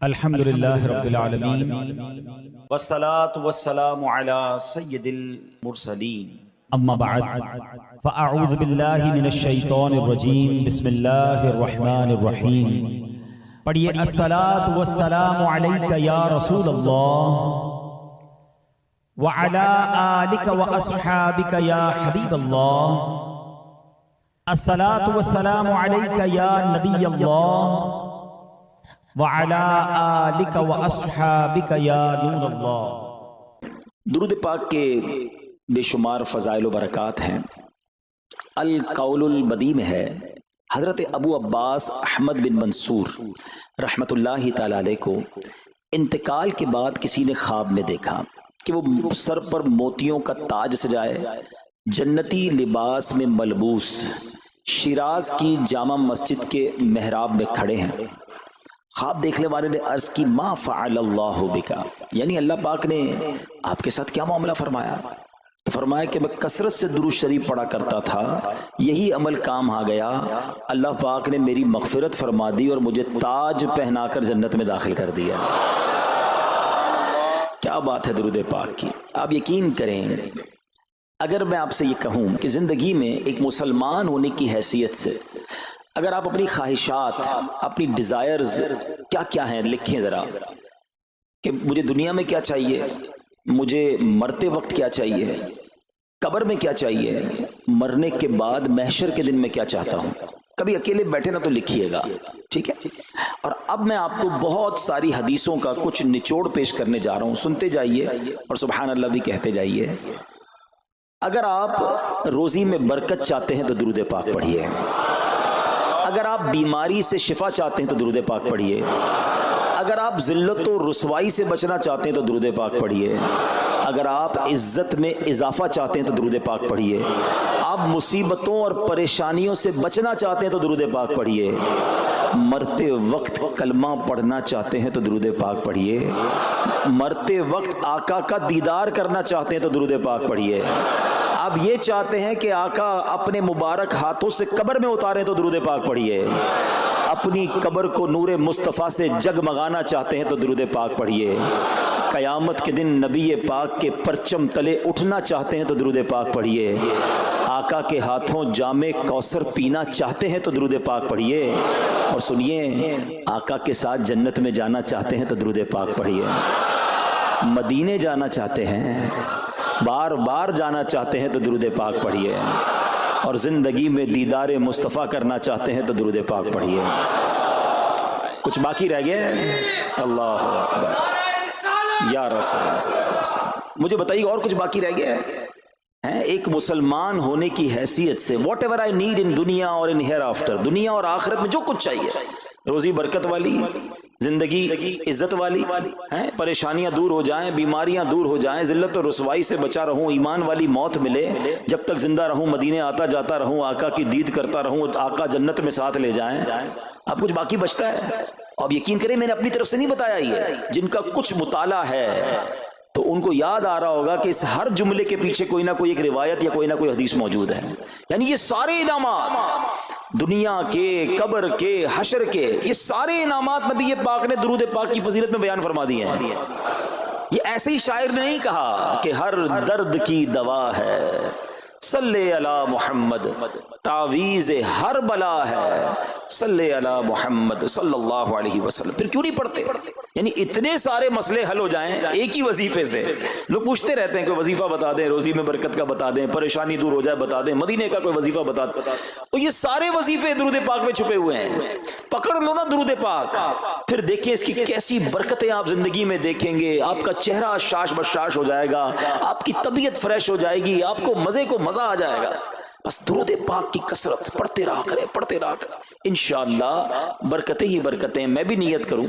الحمدللہ رب العالمین والصلاة والسلام على سید المرسلین اما بعد فاعوذ باللہ من الشیطان الرجیم بسم اللہ الرحمن الرحیم پڑھیے الصلاة والسلام علیک یا رسول اللہ وعلى آلک واصحابک یا حبیب اللہ الصلاة والسلام علیک یا نبی اللہ وَعَلَىٰ آلِكَ وَأَصْحَابِكَ يَا نُورَ اللَّهِ۔ درود پاک کے بے شمار فضائل و برکات ہیں۔ القول البدی میں ہے حضرت ابو عباس احمد بن منصور رحمت اللہ تعالی علیہ کو انتقال کے بعد کسی نے خواب میں دیکھا کہ وہ سر پر موتیوں کا تاج سجائے، جنتی لباس میں ملبوس، شیراز کی جامع مسجد کے محراب میں کھڑے ہیں۔ خواب دیکھنے والے نے عرض کی ما فعل اللہ بکا، یعنی اللہ پاک نے آپ کے ساتھ کیا معاملہ فرمایا؟ تو فرمایا کہ میں کثرت سے درود شریف پڑھا کرتا تھا، یہی عمل کام آ گیا، اللہ پاک نے میری مغفرت فرما دی اور مجھے تاج پہنا کر جنت میں داخل کر دیا۔ کیا بات ہے درود پاک کی! آپ یقین کریں، اگر میں آپ سے یہ کہوں کہ زندگی میں ایک مسلمان ہونے کی حیثیت سے اگر آپ اپنی خواہشات، اپنی ڈیزائرز کیا کیا ہیں لکھیں ذرا، کہ مجھے دنیا میں کیا چاہیے، مجھے مرتے وقت کیا چاہیے، قبر میں کیا چاہیے، مرنے کے بعد محشر کے دن میں کیا چاہتا ہوں، کبھی اکیلے بیٹھے نہ تو لکھیے گا، ٹھیک ہے؟ اور اب میں آپ کو بہت ساری حدیثوں کا کچھ نچوڑ پیش کرنے جا رہا ہوں، سنتے جائیے اور سبحان اللہ بھی کہتے جائیے۔ اگر آپ روزی میں برکت چاہتے ہیں تو درود پاک پڑھیے، اگر آپ بیماری سے شفا چاہتے ہیں تو درود پاک پڑھیے، اگر آپ ذلت و رسوائی سے بچنا چاہتے ہیں تو درود پاک پڑھیے، اگر آپ عزت میں اضافہ چاہتے ہیں تو درود پاک پڑھیے، آپ مصیبتوں اور پریشانیوں سے بچنا چاہتے ہیں تو درود پاک پڑھیے، مرتے وقت کلمہ پڑھنا چاہتے ہیں تو درود پاک پڑھیے، مرتے وقت آقا کا دیدار کرنا چاہتے ہیں تو درود پاک پڑھیے، آپ یہ چاہتے ہیں کہ آقا اپنے مبارک ہاتھوں سے قبر میں اتاریں تو درود پاک پڑھیے، اپنی قبر کو نور مصطفیٰ سے جگمگانا چاہتے ہیں تو درود پاک پڑھیے، قیامت کے دن نبی پاک کے پرچم تلے اٹھنا چاہتے ہیں تو درود پاک پڑھیے، آقا کے ہاتھوں جام کوثر پینا چاہتے ہیں تو درود پاک پڑھیے، اور سنیے آقا کے ساتھ جنت میں جانا چاہتے ہیں تو درود پاک پڑھیے، مدینے جانا چاہتے ہیں، بار بار جانا چاہتے ہیں تو درود پاک پڑھیے، اور زندگی میں دیدار مصطفیٰ کرنا چاہتے ہیں تو درود پاک پڑھیے۔ کچھ باقی رہ گیا؟ اللہ اکبر یا رسول اللہ، مجھے بتائیے اور کچھ باقی رہ گیا ہے؟ ایک مسلمان ہونے کی حیثیت سے what ever I need in دنیا اور ان ہیئر آفٹر، دنیا اور آخرت میں جو کچھ چاہیے، روزی برکت والی، زندگی عزت والی، پریشانیاں دور ہو جائیں، بیماریاں دور ہو جائیں، ذلت اور رسوائی سے بچا رہوں، ایمان والی موت ملے، جب تک زندہ رہوں مدینے آتا جاتا رہوں، آقا کی دید کرتا رہوں، آقا جنت میں ساتھ لے جائیں۔ اب کچھ باقی بچتا ہے؟ اب یقین کریں میں نے اپنی طرف سے نہیں بتایا، یہ جن کا کچھ مطالعہ ہے تو ان کو یاد آ رہا ہوگا کہ اس ہر جملے کے پیچھے کوئی نہ کوئی ایک روایت یا کوئی نہ کوئی حدیث موجود ہے، یعنی یہ سارے انعامات دنیا کے، قبر کے، حشر کے، یہ سارے انعامات نبی پاک نے درود پاک کی فضیلت میں بیان فرما دیے ہیں۔ یہ ایسے ہی شاعر نے نہیں کہا کہ ہر درد کی دوا ہے صلی علی محمد، تعویذ ہر بلا ہے صلی علی محمد صلی اللہ علیہ وسلم۔ پھر کیوں نہیں پڑھتے؟ یعنی اتنے سارے مسئلے حل ہو جائیں ایک ہی وظیفے سے۔ لوگ پوچھتے رہتے ہیں کہ وظیفہ بتا دیں، روزی میں برکت کا بتا دیں، پریشانی دور ہو جائے بتا دیں، مدینے کا کوئی وظیفہ بتا دیں، اور یہ سارے وظیفے درود پاک میں چھپے ہوئے ہیں۔ پکڑ لو نا درود پاک، پھر دیکھیں اس کی کیسی برکتیں آپ زندگی میں دیکھیں گے، آپ کا چہرہ شاش بشاش ہو جائے گا، آپ کی طبیعت فریش ہو جائے گی، آپ کو مزے کو مزہ آ جائے گا۔ بس درود پاک کی کثرت پڑھتے رہا کریں، پڑھتے رہا کریں، انشاءاللہ برکتیں ہی برکتیں۔ میں بھی نیت کروں،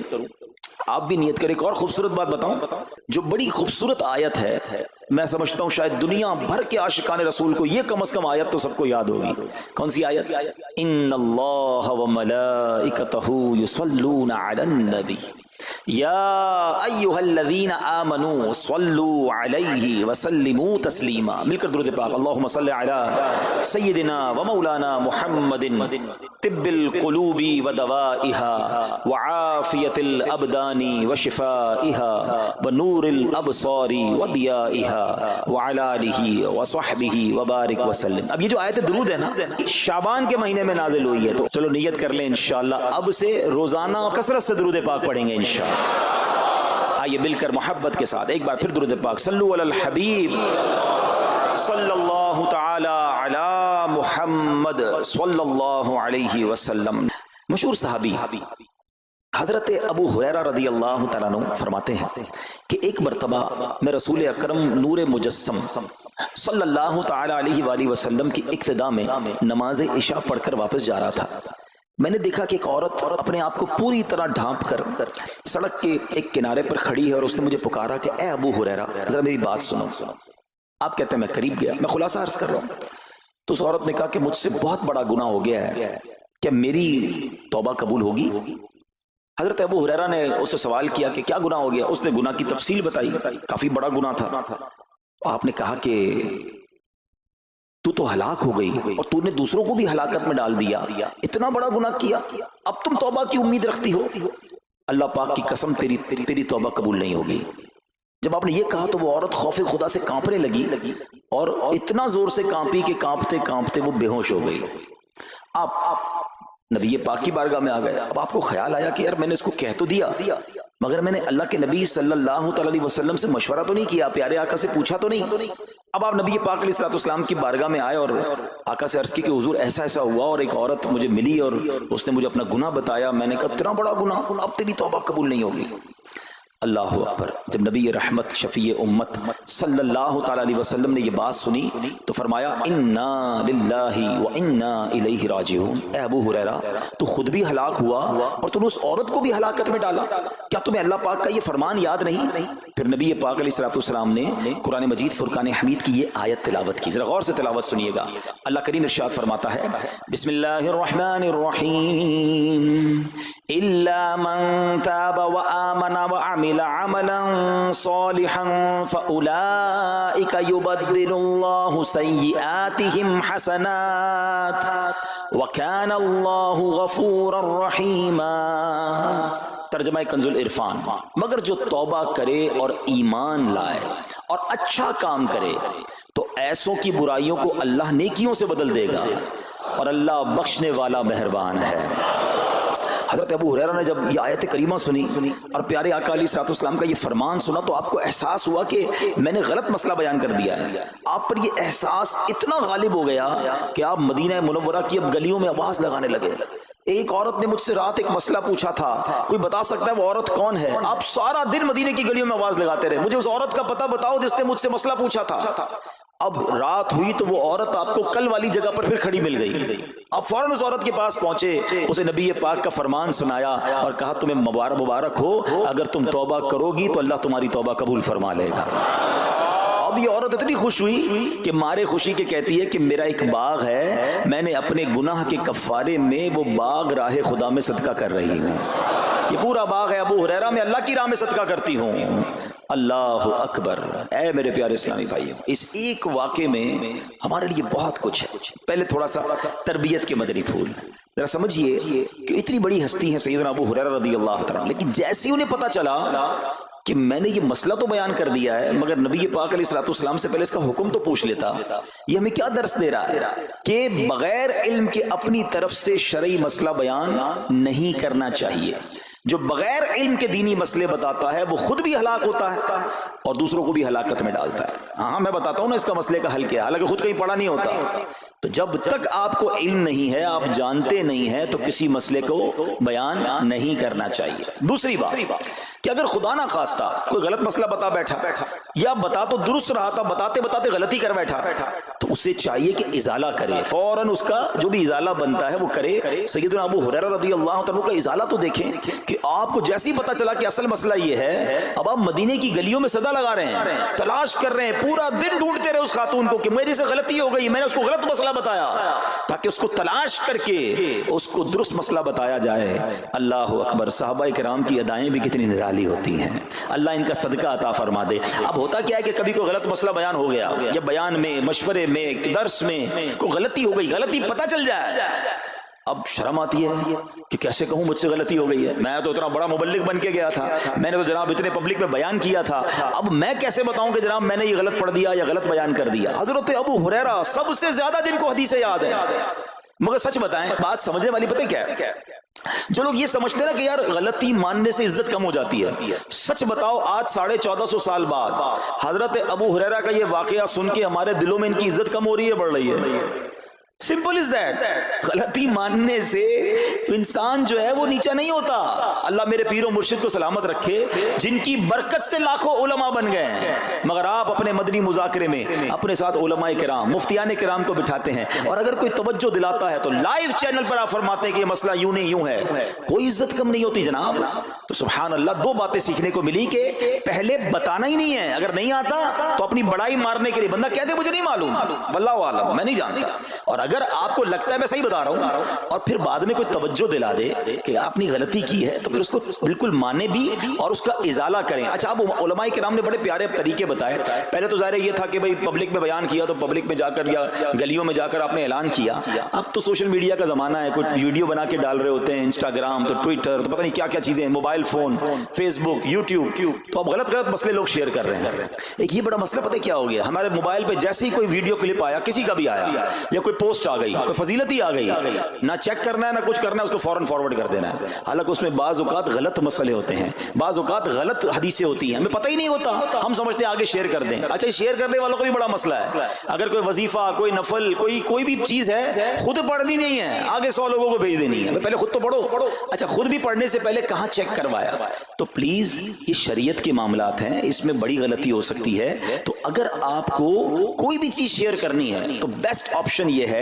آپ بھی نیت کریں۔ ایک اور خوبصورت بات بتاؤں، جو بڑی خوبصورت آیت ہے، میں سمجھتا ہوں شاید دنیا بھر کے عاشقان رسول کو یہ کم از کم آیت تو سب کو یاد ہوگی۔ کون سی آیت؟ ان اللہ وملائکتہ یصلون علی النبی یا ایھا الذین آمنوا صلوا علیہ وسلموا تسلیما. مل کر درود پاک. اللہم صل علی سیدنا و مولانا محمد طب القلوب ودوائها وعافیت الابدان وشفائها ونور الابصار وضیائها وعلی آلہ وصحبہ وبارک وسلم. اب یہ جو آیت درود ہے نا شعبان کے مہینے میں نازل ہوئی ہے، تو چلو نیت کر لیں انشاءاللہ اب سے روزانہ کثرت سے درود پاک پڑھیں گے انشاءاللہ. آئیے مل کر محبت کے ساتھ ایک بار پھر درود پاک. صلو علی الحبیب صلی اللہ تعالی علی محمد صلی اللہ علیہ وسلم. مشہور صحابی حضرت ابو ہریرہ رضی اللہ تعالیٰ عنہ فرماتے ہیں کہ ایک مرتبہ میں رسول اکرم نور مجسم صلی اللہ تعالی علیہ وآلہ وسلم کی اقتداء میں نماز عشاء پڑھ کر واپس جا رہا تھا. میں نے دیکھا کہ ایک عورت اپنے آپ کو پوری طرح ڈھانپ کر سڑک کے ایک کنارے پر کھڑی ہے اور اس نے مجھے پکارا کہ اے ابو ہریرہ ذرا میری بات سنو. آپ کہتے ہیں میں قریب گیا. میں خلاصہ عرض کر رہا ہوں. تو اس عورت نے کہا کہ مجھ سے بہت بڑا گناہ ہو گیا ہے، کیا میری توبہ قبول ہوگی؟ حضرت ابو ہریرہ نے اس سے سوال کیا کہ کیا گناہ ہو گیا؟ اس نے گناہ کی تفصیل بتائی، کافی بڑا گناہ تھا. آپ نے کہا کہ تو ہلاک ہو گئی اور تو نے دوسروں کو بھی ہلاکت میں ڈال دیا، اتنا بڑا گناہ کیا، اب تم توبہ کی امید رکھتی ہو؟ اللہ پاک کی قسم تیری توبہ قبول نہیں ہوگی. جب آپ نے یہ کہا تو وہ عورت خوف خدا سے کانپنے لگی اور اتنا زور سے کانپی کہ کانپتے کانپتے وہ بے ہوش ہو گئی. آپ نبی پاک کی بارگاہ میں آ گئے. اب آپ کو خیال آیا کہ یار میں نے اس کو کہہ تو دیا مگر میں نے اللہ کے نبی صلی اللہ تعالی علیہ وسلم سے مشورہ تو نہیں کیا، پیارے آقا سے پوچھا تو نہیں. اب آپ نبی پاک علیہ السلام کی بارگاہ میں آئے اور آقا سے عرض کی کہ حضور ایسا ایسا ہوا اور ایک عورت مجھے ملی اور اس نے مجھے اپنا گناہ بتایا. میں نے کہا اتنا بڑا گناہ، اب تیری توبہ قبول نہیں ہوگی. اللہ اکبر. جب نبی رحمت شفیع امت صلی اللہ تعالی علیہ وسلم نے یہ بات سنی تو فرمایا انا للہ و انا الیہ راجعون. اے ابو ہریرہ تو خود بھی ہلاک ہوا اور تم نے اس عورت کو بھی ہلاکت میں ڈالا، کیا تمہیں اللہ پاک کا یہ فرمان یاد نہیں؟ پھر نبی پاک علیہ السلام نے قرآن مجید فرقان حمید کی یہ آیت تلاوت کی. ذرا غور سے تلاوت سنیے گا. اللہ کریم ارشاد فرماتا ہے بسم اللہ الرحمن الرحیم الا من تاب وآمن وعمل عملا صالحا فأولئك يبدل الله سيئاتهم حسنات وكان الله غفورا رحيما. ترجمہ کنز العرفان. مگر جو توبہ کرے اور ایمان لائے اور اچھا کام کرے تو ایسوں کی برائیوں کو اللہ نیکیوں سے بدل دے گا اور اللہ بخشنے والا مہربان ہے. حضرت ابو ہریرہ نے جب یہ آیت کریمہ سنی اور پیارے آقا علیہ السلام کا یہ فرمان سنا تو آپ کو احساس ہوا کہ میں نے غلط مسئلہ بیان کر دیا ہے. آپ پر یہ احساس اتنا غالب ہو گیا کہ آپ مدینہ منورہ کی اب گلیوں میں آواز لگانے لگے. ایک عورت نے مجھ سے رات ایک مسئلہ پوچھا تھا، کوئی بتا سکتا ہے وہ عورت کون ہے؟ آپ سارا دن مدینے کی گلیوں میں آواز لگاتے رہے، مجھے اس عورت کا پتہ بتاؤ جس نے مجھ سے مسئلہ پوچھا تھا. اب رات ہوئی تو وہ عورت آپ کو کل والی جگہ پر پھر کھڑی مل گئی. آپ فوراً اس عورت کے پاس پہنچے، اسے نبی پاک کا فرمان سنایا اور کہا تمہیں مبارک ہو، اگر تم توبہ کرو گی تو اللہ تمہاری توبہ قبول فرما لے گا. اب یہ عورت اتنی خوش ہوئی کہ مارے خوشی کے کہتی ہے کہ میرا ایک باغ ہے، میں نے اپنے گناہ کے کفارے میں وہ باغ راہ خدا میں صدقہ کر رہی ہوں. یہ پورا باغ ہے ابو ہریرہ میں اللہ کی راہ میں صدقہ کرتی ہوں. اللہ اکبر. اے میرے پیارے اسلامی بھائیو، اس ایک واقعے میں ہمارے لیے بہت کچھ ہے. پہلے تھوڑا سا تربیت کے مدنی پھول. ذرا سمجھیے کہ اتنی بڑی ہستی ہے سیدنا ابو ہریرہ رضی اللہ تعالیٰ، لیکن جیسے انہیں پتا چلا کہ میں نے یہ مسئلہ تو بیان کر دیا ہے مگر نبی پاک علیہ السلام سے پہلے اس کا حکم تو پوچھ لیتا. یہ ہمیں کیا درس دے رہا ہے کہ بغیر علم کے اپنی طرف سے شرعی مسئلہ بیان نہیں کرنا چاہیے. جو بغیر علم کے دینی مسئلے بتاتا ہے وہ خود بھی ہلاک ہوتا ہے اور دوسروں کو بھی ہلاکت میں ڈالتا ہے. ہاں میں بتاتا ہوں نا اس کا مسئلے کا حل کیا، حالانکہ خود کہیں پڑھا نہیں ہوتا. تو جب تک آپ کو علم نہیں ہے، آپ جانتے نہیں ہیں، تو کسی مسئلے کو بیان نہیں کرنا چاہیے. دوسری بات کہ اگر خدا نہ خواستہ کوئی غلط مسئلہ بتا بیٹھا یا بتا تو درست رہا تھا، بتاتے بتاتے غلطی کر بیٹھا، تو اسے چاہیے کہ ازالہ کرے، فوراً اس کا جو بھی ازالہ بنتا ہے وہ کرے. سیدنا ابو ہریرہ رضی اللہ تعالیٰ کا ازالہ تو دیکھیں کہ آپ کو جیسے ہی پتا چلا کہ اصل مسئلہ یہ ہے، اب آپ مدینے کی گلیوں میں صدا لگا رہے ہیں، تلاش کر رہے ہیں، پورا دن ڈھونڈتے رہے اس خاتون کو کہ میری سے غلطی ہو گئی، میں نے اس کو غلط مسئلہ بتایا، تاکہ اس کو تلاش کر کے اس کو درست مسئلہ بتایا جائے. اللہ اکبر. صحابہ کرام کی ادائیں بھی کتنی نرالی نرالی ہوتی ہیں، اللہ ان کا صدقہ عطا فرما دے۔ اب ہوتا کیا ہے کہ کبھی کوئی غلط مسئلہ بیان ہو گیا یا بیان میں، مشورے میں، درس میں کوئی غلطی ہو گئی، غلطی پتہ چل جائے، اب شرم آتی ہے کہ کیسے کہوں مجھ سے غلطی ہو گئی ہے، میں تو اتنا بڑا مبلغ بن کے گیا تھا، میں نے تو جناب اتنے پبلک میں بیان کیا تھا، اب میں کیسے بتاؤں کہ جناب میں نے یہ غلط پڑھ دیا یا غلط بیان کر دیا۔ حضرت ابو ہریرہ سب سے زیادہ جن کو حدیثیں یاد ہیں، مگر سچ بتائیں بات سمجھنے والی پتہ کیا ہے، جو لوگ یہ سمجھتے ہیں نا کہ یار غلطی ماننے سے عزت کم ہو جاتی ہے، سچ بتاؤ آج 1450 سال بعد حضرت ابو ہریرہ کا یہ واقعہ سن کے ہمارے دلوں میں ان کی عزت کم ہو رہی ہے، بڑھ رہی ہے؟ سمپل از دیٹ، غلطی ماننے سے انسان جو ہے وہ نیچا نہیں ہوتا۔ اللہ میرے پیر و مرشد کو سلامت رکھے، جن کی برکت سے لاکھوں علماء بن گئے ہیں، مگر آپ اپنے مدنی مذاکرے میں اپنے ساتھ علماء کرام، مفتیان کرام کو بٹھاتے ہیں، اور اگر کوئی توجہ دلاتا ہے تو لائیو چینل پر آپ فرماتے ہیں کہ یہ مسئلہ یوں نہیں یوں ہے، کوئی عزت کم نہیں ہوتی جناب۔ تو سبحان اللہ، دو باتیں سیکھنے کو ملی کہ پہلے بتانا ہی نہیں ہے، اگر نہیں آتا تو اپنی بڑائی مارنے کے لیے بندہ کہتے مجھے نہیں معلوم، واللہ عالم میں نہیں جانتا، اور اگر آپ کو لگتا ہے میں صحیح بتا رہا ہوں اور پھر بعد میں کوئی توجہ دلا دے کہ آپ نے غلطی کی ہے تو پھر اس کو بالکل مانے بھی اور اس کا ازالہ کریں۔ اچھا، اب علماء کرام نے بڑے پیارے طریقے بتائے۔ پہلے تو ظاہر یہ تھا کہ بھئی پبلک میں بیان کیا تو پبلک میں جا کر یا گلیوں میں جا کر آپ نے اعلان کیا، اب تو سوشل میڈیا کا زمانہ ہے، کوئی ویڈیو بنا کے ڈال رہے ہوتے ہیں، انسٹاگرام تو ٹویٹر تو پتہ نہیں کیا کیا چیزیں، موبائل فون، فیس بک، یوٹیوب، تو اب غلط مسئلے لوگ شیئر کر رہے ہیں۔ ایک یہ بڑا مسئلہ پتہ کیا ہو گیا، ہمارے موبائل پہ جیسے ہی کوئی ویڈیو کلپ آیا، کسی کا بھی آیا یا کوئی پوسٹ آ گئی، کوئی فضیلت ہی آ گئی، نہ چیک کرنا ہے نہ کچھ کرنا ہے، اس کو فوراً فارورڈ کر دینا ہے، حالانکہ اس میں بعض اوقات غلط مسئلے ہوتے ہیں، بعض اوقات غلط حدیثیں ہوتی ہیں، ہمیں پتہ ہی نہیں ہوتا، ہم سمجھتے ہیں آگے شیئر کر دیں۔ اچھا، شیئر کرنے والوں کا بھی بڑا مسئلہ ہے، اگر کوئی وظیفہ، کوئی نفل، کوئی بھی چیز ہے، خود پڑھنی نہیں ہے، آگے 100 لوگوں کو بھیج دینی ہے، پہلے خود تو پڑھو۔ اچھا، خود بھی پڑھنے سے پہلے کہاں چیک کروایا؟ تو پلیز یہ شریعت کے معاملات ہیں، اس میں بڑی غلطی ہو سکتی ہے، تو اگر آپ کو کوئی بھی چیز شیئر کرنی ہے تو بیسٹ آپشن یہ ہے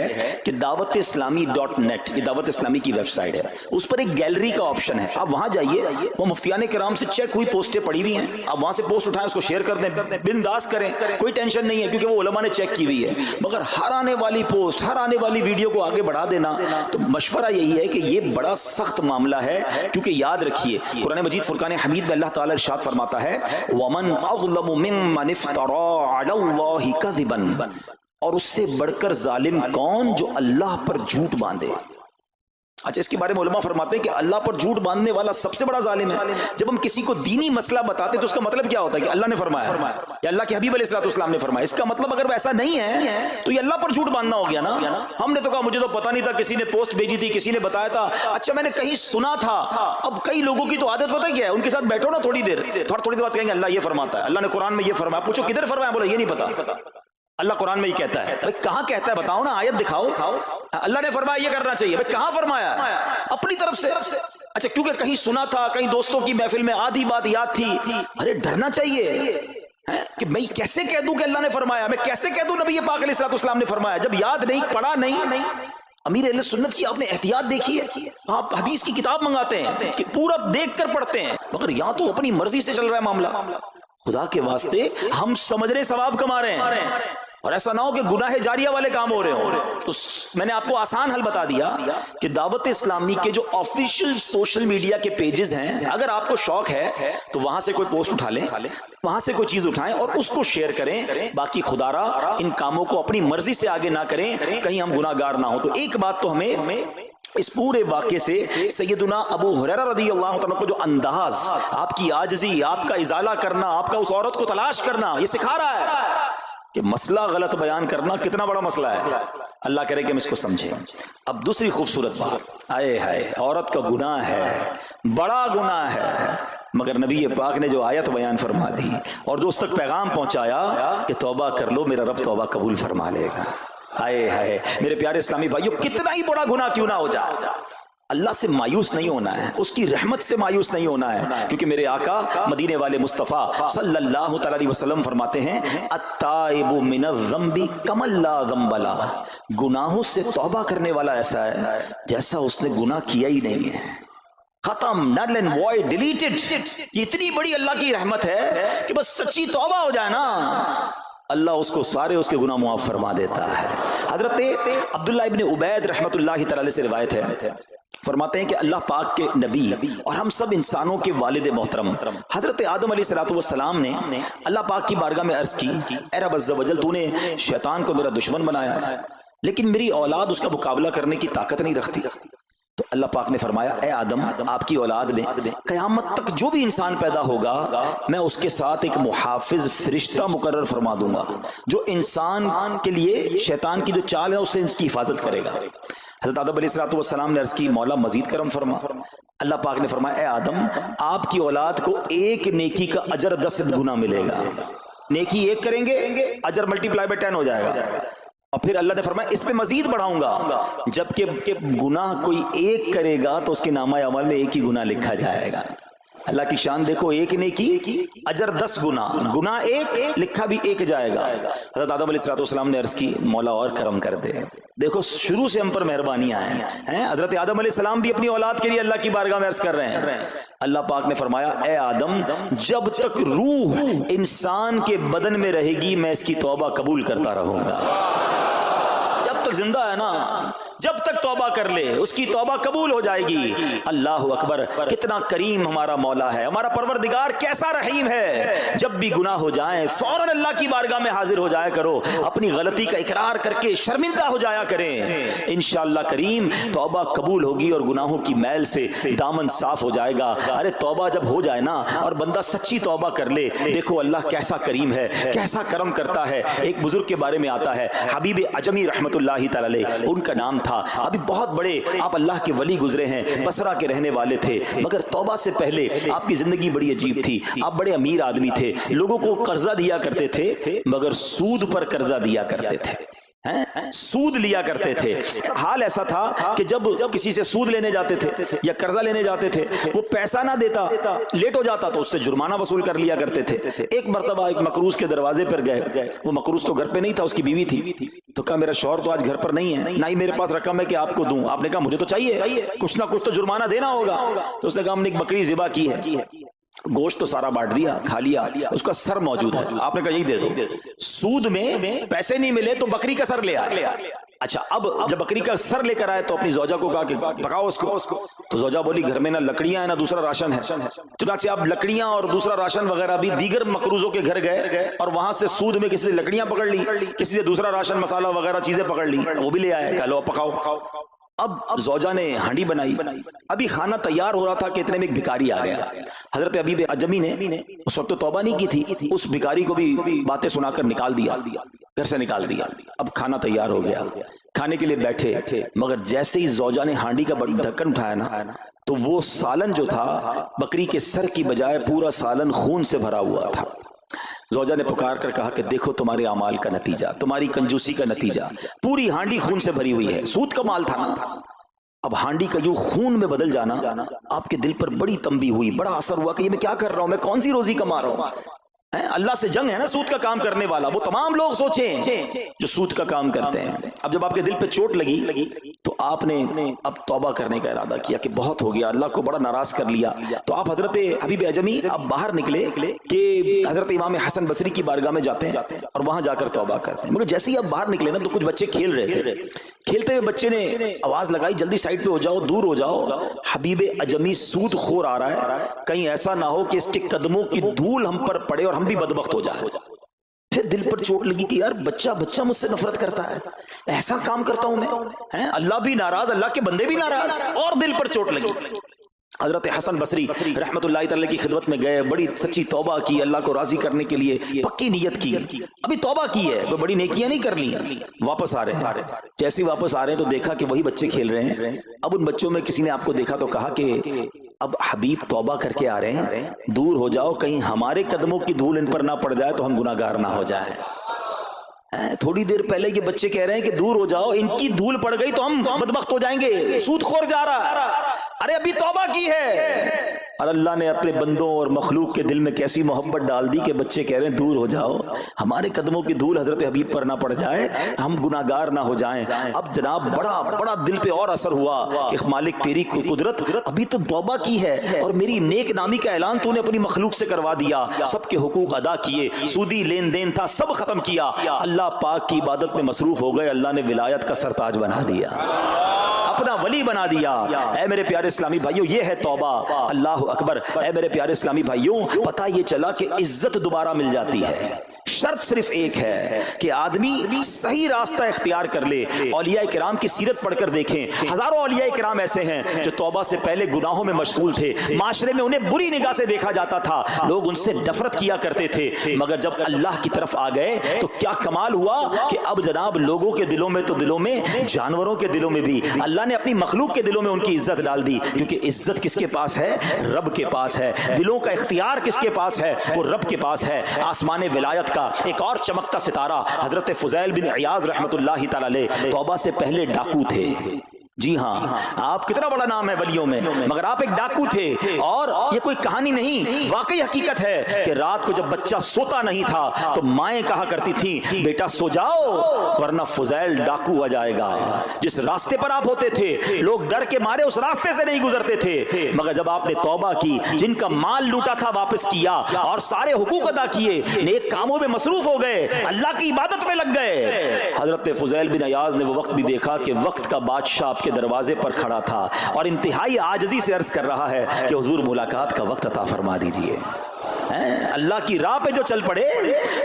کہ dawat-islami.net، یہ دعوت اسلامی کی ویب سائٹ ہے، اس پر ایک گیلری کا آپشن ہے، آپ وہاں جائیے، وہ مفتیان کرام سے چیک ہوئی پوسٹیں پڑی ہوئی ہیں، آپ وہاں سے پوسٹ اٹھائیں، اس کو شیئر کر دیں، بنداز کریں، کوئی ٹینشن نہیں ہے، کیونکہ وہ علماء نے چیک کی ہوئی ہے۔ مگر ہر آنے والی پوسٹ، ہر آنے والی ویڈیو کو آگے بڑھا دینا، تو مشورہ یہی ہے کہ یہ بڑا سخت معاملہ ہے، کیونکہ یاد رکھیے قرآن مجید فرقان حمید میں اللہ تعالیٰ ارشاد فرماتا ہے وَمَنْ أَظْلَمُ مِمَّنِ افْتَرَىٰ عَلَى اللَّهِ كَذِبًا، اور اس سے بڑھ کر ظالم کون جو اللہ پر جھوٹ باندھے۔ اچھا، اس کے بارے میں علماء فرماتے ہیں کہ اللہ پر جھوٹ باندھنے والا سب سے بڑا ظالم ہے۔ جب ہم کسی کو دینی مسئلہ بتاتے تو اس کا مطلب کیا ہوتا ہے کہ اللہ نے فرمایا یا اللہ کے حبیب علیہ الصلوۃ والسلام نے فرمایا، اس کا مطلب اگر ایسا نہیں ہے تو یہ اللہ پر جھوٹ باندھنا ہو گیا نا۔ ہم نے تو کہا مجھے تو پتہ نہیں تھا، کسی نے پوسٹ بھیجی تھی، کسی نے بتایا تھا، اچھا میں نے کہیں سنا تھا۔ اب کئی لوگوں کی تو عادت پتہ کیا ہے، ان کے ساتھ بیٹھو نا تھوڑی دیر بعد کہیں گے اللہ یہ فرماتا ہے، اللہ نے قرآن میں یہ فرمایا، پوچھو کدھر فرمایا، بولا یہ نہیں پتا، اللہ قرآن میں یہ کہتا ہے۔ بھائی کہاں کہتا ہے بتاؤ نا، آیت دکھاؤ، اللہ نے فرمایا یہ کرنا چاہیے، بھائی کہاں فرمایا؟ اپنی طرف سے۔ اچھا، کیونکہ کہیں سنا تھا، کہیں دوستوں کی محفل میں آدھی بات یاد تھی، ارے ڈرنا چاہیے کہ میں کیسے کہہ دوں کہ اللہ نے فرمایا، میں کیسے کہہ دوں نبی پاک علیہ الصلوۃ والسلام نے فرمایا، جب یاد نہیں، پڑھا نہیں۔ امیر اہل سنت کی آپ نے احتیاط دیکھی ہے، آپ حدیث کی کتاب منگاتے ہیں کہ پورا دیکھ کر پڑھتے ہیں، مگر یا تو اپنی مرضی سے چل رہا ہے معاملہ، خدا کے واسطے ہم سمجھ رہے ثواب کما رہے ہیں، اور ایسا نہ ہو کہ گناہ جاریہ والے کام ہو رہے ہوں۔ تو میں نے آپ کو آسان حل بتا دیا کہ دعوت اسلامی کے جو آفیشیل سوشل میڈیا کے پیجز ہیں، اگر آپ کو شوق ہے تو وہاں سے کوئی پوسٹ اٹھا لیں، وہاں سے کوئی چیز اٹھائیں اور اس کو شیئر کریں، باقی خدا را ان کاموں کو اپنی مرضی سے آگے نہ کریں، کہیں ہم گناہ گار نہ ہوں۔ تو ایک بات تو ہمیں اس پورے واقعے سے سیدنا ابو ہریرہ رضی اللہ تعالیٰ کو جو انداز، آپ کی عاجزی، آپ کا ازالہ کرنا، آپ کا اس عورت کو تلاش کرنا، یہ سکھا رہا ہے کہ مسئلہ غلط بیان کرنا کتنا بڑا مسئلہ ہے۔ اللہ کرے کہ ہم اس کو سمجھیں۔ اب دوسری خوبصورت بات، آئے ہائے، عورت کا گناہ ہے، بڑا گناہ ہے، مگر نبی پاک نے جو آیت بیان فرما دی اور جو اس تک پیغام پہنچایا کہ توبہ کر لو، میرا رب توبہ قبول فرما لے گا۔ آئے ہائے میرے پیارے اسلامی بھائیو، کتنا ہی بڑا گناہ کیوں نہ ہو جائے، اللہ سے مایوس نہیں ہونا ہے، اس کی رحمت سے مایوس نہیں ہونا ہے، کیونکہ میرے آقا مدینے والے مصطفیٰ صلی اللہ تعالی علیہ وسلم فرماتے ہیں التائب من الذنب کمن لا ذنب لہ، گناہوں سے توبہ کرنے والا ایسا ہے جیسا اس نے گناہ کیا ہی نہیں ہے، ختم، نل اینڈ وائڈ، ڈیلیٹڈ۔ یہ اتنی بڑی اللہ کی رحمت ہے کہ بس سچی توبہ ہو جائے نا، اللہ اس کو سارے اس کے گناہ معاف فرما دیتا ہے۔ حضرت عبداللہ ابن عبید رحمت اللہ تعالی سے روایت ہے، فرماتے ہیں کہ اللہ پاک کے نبی اور ہم سب انسانوں کے والد محترم حضرت آدم علیہ السلام نے اللہ پاک کی بارگاہ میں عرض کی، اے رب عز و جل، تو نے شیطان کو میرا دشمن بنایا ہے لیکن میری اولاد اس کا مقابلہ کرنے کی طاقت نہیں رکھتی۔ تو اللہ پاک نے فرمایا، اے آدم، آپ کی اولاد میں قیامت تک جو بھی انسان پیدا ہوگا میں اس کے ساتھ ایک محافظ فرشتہ مقرر فرما دوں گا جو انسان کے لیے شیطان کی جو چال ہے اس سے اس کی حفاظت کرے گا۔ حضرت آدم علیہ السلام نے عرض کی، مولا مزید کرم فرما۔ اللہ پاک نے فرمایا، اے آدم، آپ کی اولاد کو ایک نیکی کا اجر 10 گنا ملے گا۔ نیکی ایک کریں گے، اجر ملٹیپلائی بائی 10 ہو جائے گا۔ اور پھر اللہ نے فرمایا اس پہ مزید بڑھاؤں گا، جبکہ گناہ کوئی ایک کرے گا تو اس کے نامہ عمل میں ایک ہی گناہ لکھا جائے گا۔ اللہ کی شان دیکھو، ایک نیکی اجر 10 گنا، گناہ ایک لکھا بھی ایک جائے گا۔ حضرت آدم علیہ السلام نے عرض کی، مولا اور کرم کر دے۔ دیکھو شروع سے ہم پر مہربانیاں ہیں۔ حضرت آدم علیہ السلام بھی اپنی اولاد کے لیے اللہ کی بارگاہ میں عرض کر رہے ہیں۔ اللہ پاک نے فرمایا، اے آدم، جب تک روح انسان کے بدن میں رہے گی میں اس کی توبہ قبول کرتا رہوں گا۔ جب تک زندہ ہے نا، جب تک توبہ کر لے اس کی توبہ قبول ہو جائے گی۔ اللہ اکبر، کتنا کریم ہمارا مولا ہے، ہمارا پروردگار کیسا رحیم ہے۔ جب بھی گناہ ہو جائیں فوراً اللہ کی بارگاہ میں حاضر ہو جایا کرو، اپنی غلطی کا اقرار کر کے شرمندہ ہو جایا کریں، انشاءاللہ کریم توبہ قبول ہوگی اور گناہوں کی میل سے دامن صاف ہو جائے گا۔ ارے توبہ جب ہو جائے نا اور بندہ سچی توبہ کر لے، دیکھو اللہ کیسا کریم ہے، کیسا کرم کرتا ہے۔ ایک بزرگ کے بارے میں آتا ہے، حبیب عجمی رحمت اللہ تعالی علیہ ان کا نام تھا۔ ابھی بہت بڑے آپ اللہ کے ولی گزرے ہیں، بصرہ کے رہنے والے تھے، مگر توبہ سے پہلے آپ کی زندگی بڑی عجیب تھی۔ آپ بڑے امیر آدمی تھے، لوگوں کو قرضہ دیا کرتے تھے مگر سود پر قرضہ دیا کرتے تھے، سود لیا کرتے تھے۔ حال ایسا تھا کہ جب کسی سے سود لینے جاتے تھے یا قرضہ لینے جاتے تھے، وہ پیسہ نہ دیتا، لیٹ ہو جاتا تو اس سے جرمانہ وصول کر لیا کرتے تھے۔ ایک مرتبہ ایک مقروض کے دروازے پر گئے، وہ مقروض تو گھر پہ نہیں تھا، اس کی بیوی تھی۔ تو کہا میرا شوہر تو آج گھر پر نہیں ہے، نہ ہی میرے پاس رقم ہے کہ آپ کو دوں۔ آپ نے کہا مجھے تو چاہیے، کچھ نہ کچھ تو جرمانہ دینا ہوگا۔ تو اس نے کہا ہم نے ایک بکری ذبح کی ہے، گوشت تو سارا بانٹ دیا، کھا لیا، اس کا سر موجود ہے۔ آپ نے کہا یہی دے دو۔ سود میں پیسے نہیں ملے تو بکری کا سر لے آئے۔ اچھا، اب جب بکری کا سر لے کر آئے تو اپنی زوجہ کو کہا کہ پکاؤ اس کو۔ تو زوجہ بولی گھر میں نہ لکڑیاں ہیں نہ دوسرا راشن ہے۔ چنانچہ اب لکڑیاں اور دوسرا راشن وغیرہ بھی دیگر مقروضوں کے گھر گئے اور وہاں سے سود میں کسی سے لکڑیاں پکڑ لی، کسی سے دوسرا راشن مسالہ وغیرہ چیزیں پکڑ لی، وہ بھی لے آئے، کہا لو پکاؤ۔ اب زوجہ نے ہانڈی بنائی، ابھی کھانا تیار ہو رہا تھا کہ اتنے میں ایک بھکاری آ گیا۔ حضرت حبیب عجمی نے اس وقت تو توبہ نہیں کی تھی، اس بھکاری کو بھی باتیں سنا کر نکال دیا، گھر سے نکال دیا۔ اب کھانا تیار ہو گیا، کھانے کے لیے بیٹھے، مگر جیسے ہی زوجہ نے ہانڈی کا ڈھکن اٹھایا نا تو وہ سالن جو تھا بکری کے سر کی بجائے پورا سالن خون سے بھرا ہوا تھا۔ زوجہ نے پکار کر کہا کہ دیکھو تمہارے اعمال کا نتیجہ، تمہاری کنجوسی کا نتیجہ، پوری ہانڈی خون سے بھری ہوئی ہے، سود کا مال تھا نا۔ اب ہانڈی کا یوں خون میں بدل جانا آپ کے دل پر بڑی تنبیہ ہوئی، بڑا اثر ہوا کہ یہ میں کیا کر رہا ہوں، میں کون سی روزی کما رہا ہوں۔ اللہ سے جنگ ہے نا سود کا کام کرنے والا، وہ تمام لوگ سوچیں جو سود کا کام کرتے ہیں۔ اب جب آپ کے دل پہ چوٹ لگی تو آپ نے اب توبہ کرنے کا ارادہ کیا کہ بہت ہو گیا، اللہ کو بڑا ناراض کر لیا۔ تو آپ حضرت حبیب عجمی اب باہر نکلے کہ حضرت امام حسن بصری کی بارگاہ میں جاتے ہیں اور وہاں جا کر توبہ کرتے ہیں۔ مگر جیسے ہی آپ باہر نکلے نا تو کچھ بچے کھیل رہے تھے، کھیلتے ہوئے بچے نے آواز لگائی جلدی سائڈ پہ ہو جاؤ، دور ہو جاؤ، حبیب عجمی سود خور آ رہا ہے، کہیں ایسا نہ ہو کہ اس کے قدموں کی دھول ہم پر پڑے اور ہم بھی بدبخت ہو جائے۔ پھر دل پر چوٹ لگی کہ یار بچہ مجھ سے نفرت کرتا ہے، ایسا کام کرتا ہوں میں، اللہ بھی ناراض، اللہ کے بندے بھی ناراض، اور دل پر چوٹ لگی۔ حضرت حسن بصری رحمت اللہ تعالی کی خدمت میں گئے، بڑی سچی توبہ کی، اللہ کو راضی کرنے کے لیے پکی نیت کی، ابھی توبہ کی ہے تو بڑی نیکیاں نہیں کر لی، واپس آ رہے ہیں۔ جیسے واپس آ رہے ہیں تو دیکھا کہ وہی بچے کھیل رہے ہیں۔ اب ان بچوں میں کسی نے آپ کو دیکھا تو کہا کہ اب حبیب توبہ کر کے آ رہے ہیں، دور ہو جاؤ، کہیں ہمارے قدموں کی دھول ان پر نہ پڑ جائے تو ہم گناہ گار نہ ہو جائیں۔ تھوڑی دیر پہلے یہ بچے کہہ رہے ہیں کہ دور ہو جاؤ، ان کی دھول پڑ گئی تو ہم بدبخت ہو جائیں گے، سود خور جا رہا، ارے ابھی توبہ کی ہے۔ اور اللہ نے اپنے بندوں اور مخلوق کے دل میں کیسی محبت ڈال دی کہ بچے کہہ رہے ہیں دور ہو جاؤ، ہمارے قدموں کی دھول حضرت حبیب پر نہ پڑ جائے، ہم گناہگار نہ ہو جائیں۔ اب جناب بڑا دل پہ اور اثر ہوا کہ مالک تیری قدرت، ابھی تو توبہ کی ہے اور میری نیک نامی کا اعلان تو نے اپنی مخلوق سے کروا دیا، سب کے حقوق ادا کیے، سودی لین دین تھا سب ختم کیا، اللہ پاک کی عبادت میں مصروف ہو گئے، اللہ نے ولایت کا سرتاج بنا دیا۔ اپنا ولی بنا دیا۔ اے میرے پیارے اسلامی بھائیوں، یہ ہے توبہ۔ اللہ اکبر۔ اے میرے پیارے اسلامی بھائیوں، پتہ یہ چلا کہ عزت دوبارہ مل جاتی ہے، شرط صرف ایک ہے کہ آدمی صحیح راستہ اختیار کر لے۔ اولیاء کرام کی سیرت پڑھ کر دیکھیں، ہزاروں اولیاء کرام ایسے ہیں جو توبہ سے پہلے گناہوں میں مشغول تھے، معاشرے میں انہیں بری نگاہ سے دیکھا جاتا تھا، لوگ ان سے نفرت کیا کرتے تھے، مگر جب اللہ کی طرف آ گئے تو کیا کمال ہوا کہ اب جناب لوگوں کے دلوں میں تو دلوں میں، جانوروں کے دلوں میں بھی اللہ نے اپنی مخلوق کے دلوں میں ان کی عزت ڈال دی، کیونکہ عزت کس کے پاس ہے؟ رب کے پاس ہے۔ دلوں کا اختیار کس کے پاس ہے؟ وہ رب کے پاس ہے۔ آسمان ولایت کا ایک اور چمکتا ستارہ حضرت فضیل بن عیاض رحمت اللہ تعالی علیہ توبہ سے پہلے ڈاکو تھے۔ جی ہاں، آپ کتنا بڑا نام ہے ولیوں میں، مگر آپ ایک ڈاکو تھے، اور یہ کوئی کہانی نہیں، واقعی حقیقت ہے کہ رات کو جب بچہ سوتا نہیں تھا تو مائیں کہا کرتی تھیں بیٹا سو جاؤ ورنہ فضیل ڈاکو آ جائے گا۔ جس راستے پر آپ ہوتے تھے لوگ ڈر کے مارے اس راستے سے نہیں گزرتے تھے، مگر جب آپ نے توبہ کی، جن کا مال لوٹا تھا واپس کیا اور سارے حقوق ادا کیے، نیک کاموں میں مصروف ہو گئے، اللہ کی عبادت میں لگ گئے، حضرت فضیل بن عیاض نے وہ وقت بھی دیکھا کہ وقت کا بادشاہ کے دروازے پر کھڑا تھا اور انتہائی عاجزی سے عرض کر رہا ہے کہ حضور ملاقات کا وقت عطا فرما دیجئے۔ اللہ کی راہ پہ جو چل پڑے،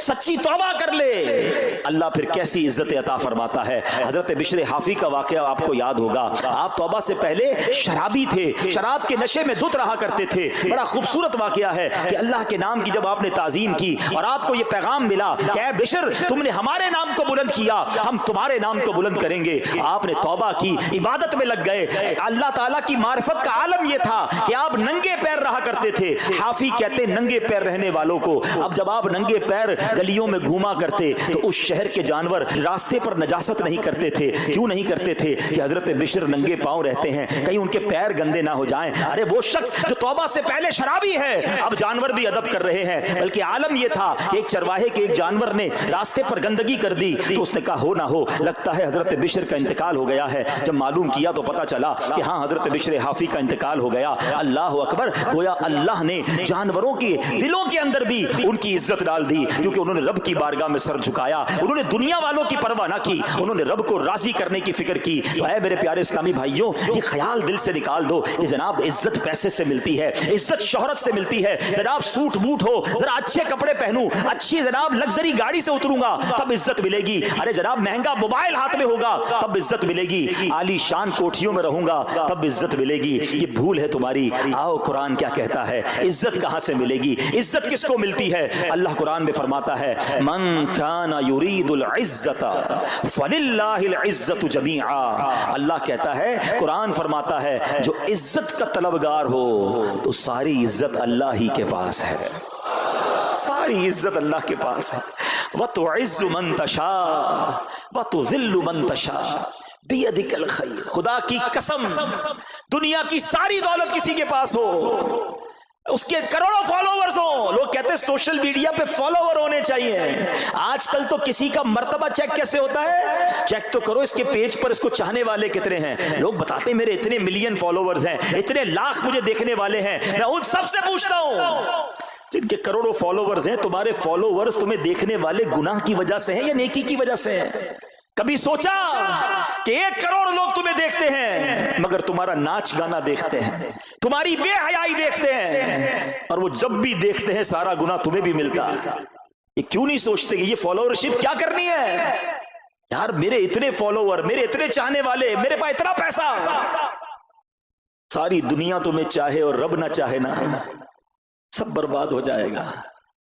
سچی توبہ کر لے، اللہ پھر کیسی عزت عطا فرماتا ہے۔ حضرت بشر حافی کا واقعہ آپ کو یاد ہوگا، آپ توبہ سے پہلے شرابی تھے، شراب کے نشے میں دھت رہا کرتے تھے۔ بڑا خوبصورت واقعہ ہے کہ اللہ کے نام کی جب آپ نے تعظیم کی اور آپ کو یہ پیغام ملا کہ اے بشر تم نے ہمارے نام کو بلند کیا، ہم تمہارے نام کو بلند کریں گے، آپ نے توبہ کی، عبادت میں لگ گئے۔ اللہ تعالیٰ کی معرفت کا عالم یہ تھا کہ آپ ننگے پیر رہا کرتے تھے۔ حافی کہتے ننگے پیر رہنے والوں کو، اب جب آپ ننگے پیر گلیوں میں گھوما کرتے تو اس شہر کے جانور راستے پر نجاست نہیں کرتے تھے۔ کیوں نہیں کرتے تھے؟ کہ حضرت بشر ننگے پاؤں رہتے ہیں، کہیں ان کے پیر گندے نہ ہو جائیں۔ ارے وہ شخص جو توبہ سے پہلے شرابی ہے، اب جانور بھی ادب کر رہے ہیں، بلکہ عالم یہ تھا کہ ایک چرواہے کے ایک جانور نے راستے پر گندگی کر دی تو اس نے کہا ہو نہ ہو لگتا ہے حضرت بشر کا انتقال ہو گیا ہے۔ جب معلوم کیا تو پتا چلا کہ ہاں حضرت بشر حافی کا انتقال ہو گیا۔ اللہ اکبر، گویا اللہ نے جانوروں کی دلوں کے اندر بھی ان کی عزت ڈال دی، کیونکہ انہوں نے رب کی بارگاہ میں سر جھکایا، انہوں نے دنیا والوں کی پرواہ نہ کی، انہوں نے رب کو راضی کرنے کی فکر کی۔ تو اے میرے پیارے اسلامی بھائیوں، یہ خیال دل سے نکال دو کہ جناب عزت پیسے سے ملتی ہے، عزت شہرت سے ملتی ہے، جناب سوٹ بوٹ ہو، ذرا اچھے کپڑے پہنوں، اچھی جناب لگژری گاڑی سے اتروں گا تب عزت ملے گی، ارے جناب مہنگا موبائل ہاتھ میں ہوگا تب عزت ملے گی، عالی شان کوٹھیوں میں رہوں گا تب عزت ملے گی۔ یہ بھول ہے تمہاری۔ آؤ قرآن کیا کہتا ہے، عزت کہاں سے ملے گی، عزت کس کو ملتی ہے؟ اللہ قرآن میں فرماتا ہے من کان یرید العزت فللہ العزت جمیعا۔ اللہ کہتا ہے، قرآن فرماتا ہے جو عزت کا طلبگار ہو تو ساری عزت اللہ ہی کے پاس ہے، ساری عزت اللہ کے پاس ہے۔ وَتُعِزُّ مَن تَشَاءُ وَتُذِلُّ مَن تَشَاءُ بِيَدِكَ الْخَيْرُ۔ خدا کی قسم، دنیا کی ساری دولت کسی کے پاس ہو، اس کے کروڑوں فالوورز ہوں، لوگ کہتے ہیں سوشل میڈیا پہ فالوور ہونے چاہیے۔ آج کل تو کسی کا مرتبہ چیک کیسے ہوتا ہے؟ چیک تو کرو اس کے پیج پر اس کو چاہنے والے کتنے ہیں۔ لوگ بتاتے ہیں میرے اتنے ملین فالوورز ہیں، اتنے لاکھ مجھے دیکھنے والے ہیں۔ میں ان سب سے پوچھتا ہوں جن کے کروڑوں فالوورز ہیں، تمہارے فالوورز تمہیں دیکھنے والے گناہ کی وجہ سے ہیں یا نیکی کی وجہ سے ہیں؟ کبھی سوچا کہ 1 کروڑ لوگ تمہیں دیکھتے ہیں مگر تمہارا ناچ گانا دیکھتے ہیں، تمہاری بے حیائی دیکھتے ہیں، اور وہ جب بھی دیکھتے ہیں سارا گناہ تمہیں بھی ملتا ہے۔ یہ کیوں نہیں سوچتے کہ یہ فالوورشپ کیا کرنی ہے؟ یار میرے اتنے فالوور، میرے اتنے چاہنے والے، میرے پاس اتنا پیسہ، ساری دنیا تمہیں چاہے اور رب نہ چاہے نا، سب برباد ہو جائے گا۔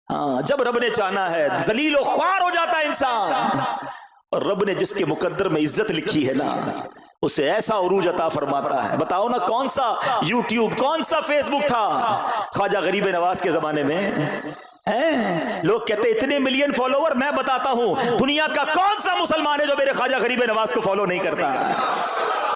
ہاں جب رب نے چاہنا ہے ذلیل و خوار ہو جاتا ہے انسان، اور رب نے جس کے مقدر میں عزت لکھی ہے نا اسے ایسا عروج عطا فرماتا ہے۔ بتاؤ نا کون سا یوٹیوب، کون سا فیس بک تھا خواجہ غریب نواز کے زمانے میں؟ لوگ کہتے اتنے ملین فالوور، میں بتاتا ہوں دنیا کا کون سا مسلمان ہے جو میرے خواجہ غریب نواز کو فالو نہیں کرتا؟